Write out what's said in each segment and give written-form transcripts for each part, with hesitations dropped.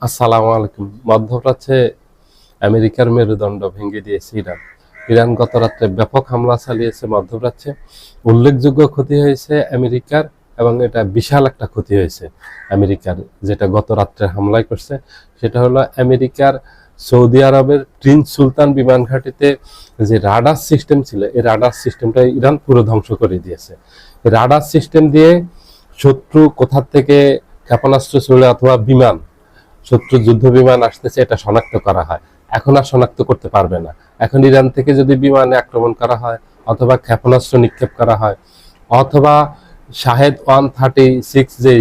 আসসালামু আলাইকুম। মধ্যপ্রাচ্যে আমেরিকার মেরুদণ্ড ভেঙে দিয়েছে ইরান। ইরান গত রাত্রে ব্যাপক হামলা চালিয়েছে মধ্যপ্রাচ্যে। উল্লেখযোগ্য ক্ষতি হয়েছে আমেরিকার, এবং এটা বিশাল একটা ক্ষতি হয়েছে আমেরিকার, যেটা গত রাত্রে হামলায় করছে। সেটা হলো আমেরিকার সৌদি আরবের প্রিন্স সুলতান বিমান ঘাঁটিতে যে রাডার সিস্টেম ছিল, এই রাডার সিস্টেমটা ইরান পুরো ধ্বংস করে দিয়েছে। রাডার সিস্টেম দিয়ে শত্রু কোথা থেকে ক্ষেপণাস্ত্র চলে অথবা বিমান, শত্রু যুদ্ধ বিমান আসতেছে, এটা শনাক্ত করা হয়। এখন আর শনাক্ত করতে পারবে না। এখন ইরান থেকে যদি বিমানে আক্রমণ করা হয়, অথবা ক্ষেপণাস্ত্র নিক্ষেপ করা হয়, অথবা শাহেদ 136 যে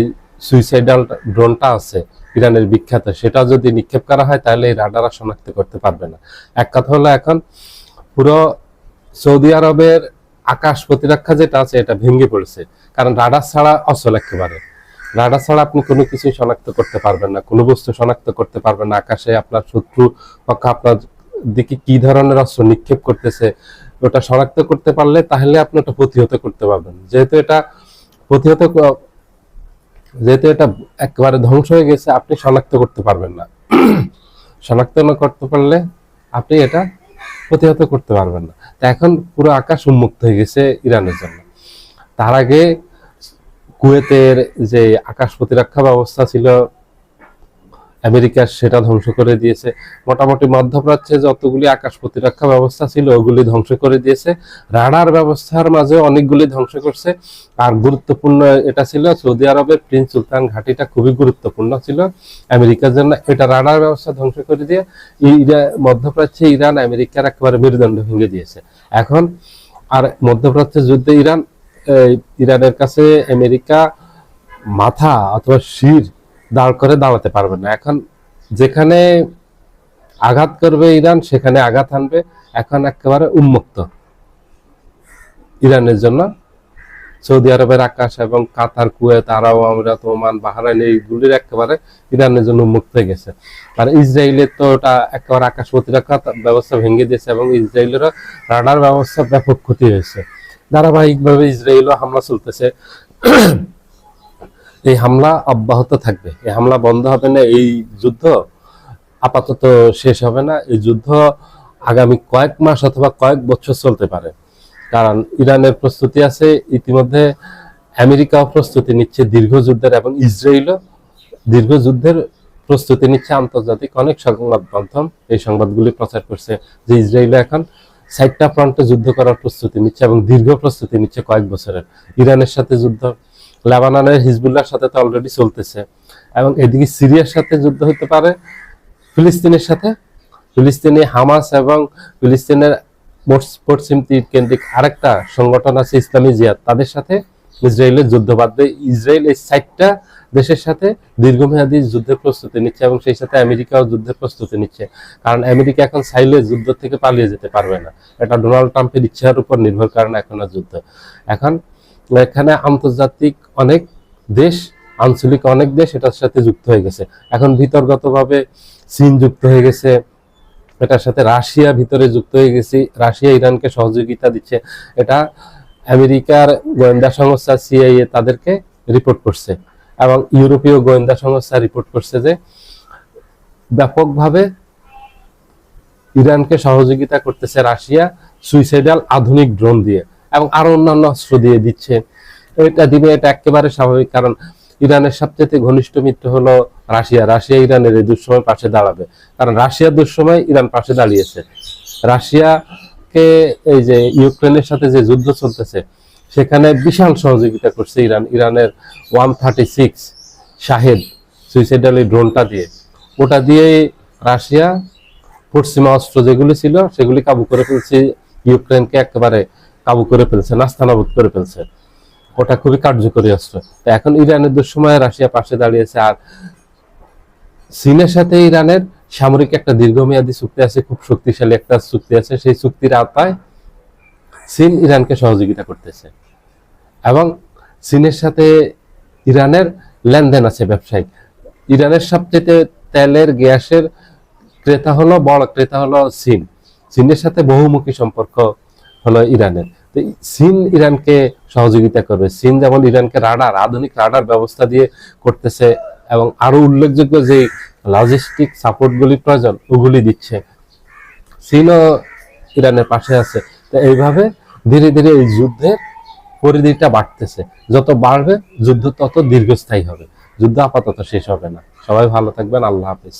সুইসাইডাল ড্রোনটা আছে ইরানের বিখ্যাত, সেটা যদি নিক্ষেপ করা হয়, তাহলে এই রাডার শনাক্ত করতে পারবে না। এক কথা হলো, এখন পুরো সৌদি আরবের আকাশ প্রতিরক্ষা যেটা আছে, এটা ভেঙে পড়েছে। কারণ রাডার ছাড়া অচল একেবারে। রাডার ছাড়া আপনি কোনো কিছুই শনাক্ত করতে পারবেন না, কোনো বস্তু শনাক্ত করতে পারবেন না। আকাশে আপনার শত্রু পক্ষ আপনার দিকে কি ধরনের অস্ত্র নিক্ষেপ করতেছে, ওটা শনাক্ত করতে পারলে তাহলে আপনি ওটা প্রতিহত করতে পারবেন। যেহেতু এটা একেবারে ধ্বংস হয়ে গেছে, আপনি শনাক্ত করতে পারবেন না। শনাক্ত না করতে পারলে আপনি এটা প্রতিহত করতে পারবেন না। তা এখন পুরো আকাশ উন্মুক্ত হয়ে গেছে ইরানের জন্য। তার আগে কুয়েতের যে আকাশ প্রতিরক্ষা ব্যবস্থা ছিল আমেরিকার, সেটা ধ্বংস করে দিয়েছে। মোটামুটি মধ্যপ্রাচ্যে যতগুলি আকাশ প্রতিরক্ষা ব্যবস্থা ছিল, ওগুলি ধ্বংস করে দিয়েছে। রাডার ব্যবস্থার মাঝে অনেকগুলি ধ্বংস করছে। আর গুরুত্বপূর্ণ এটা ছিল সৌদি আরবের প্রিন্স সুলতান ঘাঁটিটা, খুবই গুরুত্বপূর্ণ ছিল আমেরিকার জন্য। এটা রাডার ব্যবস্থা ধ্বংস করে দিয়ে মধ্যপ্রাচ্যে ইরান আমেরিকার একেবারে মেরুদণ্ড ভেঙে দিয়েছে। এখন আর মধ্যপ্রাচ্যের যুদ্ধে ইরানের কাছে আমেরিকা মাথা অথবা শির দাঁড় করে দাঁড়াতে পারবে না। এখন যেখানে আঘাত করবে ইরান, সেখানে আঘাত আনবে। এখন একেবারে উন্মুক্ত ইরানের জন্য সৌদি আরবের আকাশ, এবং কাতার, কুয়েত, আরব আমিরাত, ওমান, বাহরাইন, এইগুলির একেবারে ইরানের জন্য উন্মুক্ত হয়ে গেছে। আর ইসরায়েলের তো ওটা একেবারে আকাশ প্রতিরক্ষা ব্যবস্থা ভেঙে দিয়েছে, এবং ইসরায়েলেরও রাডার ব্যবস্থা ব্যাপক ক্ষতি হয়েছে। ধারাবাহিকভাবে ইসরায়েলও হামলা চলতেছে। এই হামলা অব্যাহত থাকবে, এই হামলা বন্ধ হবে না। এই যুদ্ধ আপাতত শেষ হবে না। এই যুদ্ধ আগামী কয়েক মাস অথবা কয়েক বছর চলতে পারে। কারণ ইরানের প্রস্তুতি আছে ইতিমধ্যে, আমেরিকাও প্রস্তুতি নিচ্ছে দীর্ঘ যুদ্ধের, এবং ইসরায়েলও দীর্ঘ যুদ্ধের প্রস্তুতি নিচ্ছে। আন্তর্জাতিক অনেক সংবাদ মাধ্যম এই সংবাদগুলি প্রচার করছে যে ইসরায়েল এখন 60টা ফ্রন্টে যুদ্ধ করার প্রস্তুতি নিচ্ছে, এবং দীর্ঘ প্রস্তুতি নিচ্ছে কয়েক বছরের। ইরানের সাথে যুদ্ধ, লেবাননের হিজবুল্লাহর সাথে তো অলরেডি চলতেছে, এবং এদিকে সিরিয়ার সাথে যুদ্ধ হতে পারে, ফিলিস্তিনের সাথে। ফিলিস্তিনি হামাস এবং ফিলিস্তিনের পশ্চিম তীর কেন্দ্রিক আরেকটা সংগঠন আছে ইসলামী জিহাদ, তাদের সাথে ইসরায়েলের যুদ্ধ বাঁধবে। ইসরায়েল এই 60টা দেশের সাথে দীর্ঘমেয়াদী যুদ্ধের প্রস্তুতি নিচ্ছে, এবং সেই সাথে আমেরিকাও যুদ্ধের প্রস্তুতি নিচ্ছে। কারণ আমেরিকা এখন চাইলে যুদ্ধ থেকে পালিয়ে যেতে পারবে না। এটা ডোনাল্ড ট্রাম্পের ইচ্ছার উপর নির্ভর করে না এখন আর যুদ্ধ। এখন এখানে আন্তর্জাতিক অনেক দেশ, আঞ্চলিক অনেক দেশ এটার সাথে যুক্ত হয়ে গেছে। এখন ভিতরগতভাবে চীন যুক্ত হয়ে গেছে, এটার সাথে রাশিয়া ভিতরে যুক্ত হয়ে গেছে। রাশিয়া ইরানকে সহযোগিতা দিচ্ছে। এটা আমেরিকার গোয়েন্দা সংস্থা সিআইএ তাদেরকে রিপোর্ট করছে, এবং ইউরোপীয় গোয়েন্দা সংস্থা রিপোর্ট করছে যে ব্যাপকভাবে ইরানকে সহযোগিতা করতেছে রাশিয়া, সুইসাইডাল আধুনিক ড্রোন দিয়ে, এবং আরো অন্যান্য অস্ত্র দিয়ে দিচ্ছে। এটা দিবে, এটা একেবারে স্বাভাবিক। কারণ ইরানের সবচেয়ে ঘনিষ্ঠ মিত্র হলো রাশিয়া। রাশিয়া ইরানের এই দুঃসময় পাশে দাঁড়াবে, কারণ রাশিয়ার দুঃসময় ইরান পাশে দাঁড়িয়েছে। রাশিয়াকে এই যে ইউক্রেনের সাথে যে যুদ্ধ চলতেছে, সেখানে বিশাল সহযোগিতা করছে ইরান। ইরানের 136 শাহেদ সুইসাইডাল এই ড্রোনটা দিয়ে, ওটা দিয়ে রাশিয়া পশ্চিমা অস্ত্র যেগুলি ছিল সেগুলি কাবু করে ফেলছে, ইউক্রেনকে একেবারে কাবু করে ফেলছে, নাস্তানাবুদ করে ফেলছে। ওটা খুবই কার্যকরী অস্ত্র। তো এখন ইরানের দুঃসময়ে রাশিয়া পাশে দাঁড়িয়েছে। আর চীনের সাথে ইরানের সামরিক একটা দীর্ঘমেয়াদী চুক্তি আছে, খুব শক্তিশালী একটা চুক্তি আছে। সেই চুক্তির আওতায় চীন ইরানকে সহযোগিতা করতেছে, এবং চীনের সাথে ইরানের লেনদেন আছে ব্যবসায়িক। ইরানের সবচেয়ে তেলের, গ্যাসের বড় ক্রেতা হলো চীন। চীনের সাথে বহুমুখী সম্পর্ক হলো ইরানের। তো চীন ইরানকে সহযোগিতা করবে। চীন যেমন ইরানকে আধুনিক রাডার ব্যবস্থা দিয়ে করতেছে, এবং আরো উল্লেখযোগ্য যে লজিস্টিক সাপোর্টগুলি প্রয়োজন ওগুলি দিচ্ছে। চীনও ইরানের পাশে আছে। তো এইভাবে ধীরে ধীরে এই যুদ্ধের পরিধিটা বাড়তেছে, যত বাড়বে যুদ্ধ তত দীর্ঘস্থায়ী হবে, যুদ্ধ আপাতত শেষ হবে না। সবাই ভালো থাকবেন, আল্লাহ হাফেজ।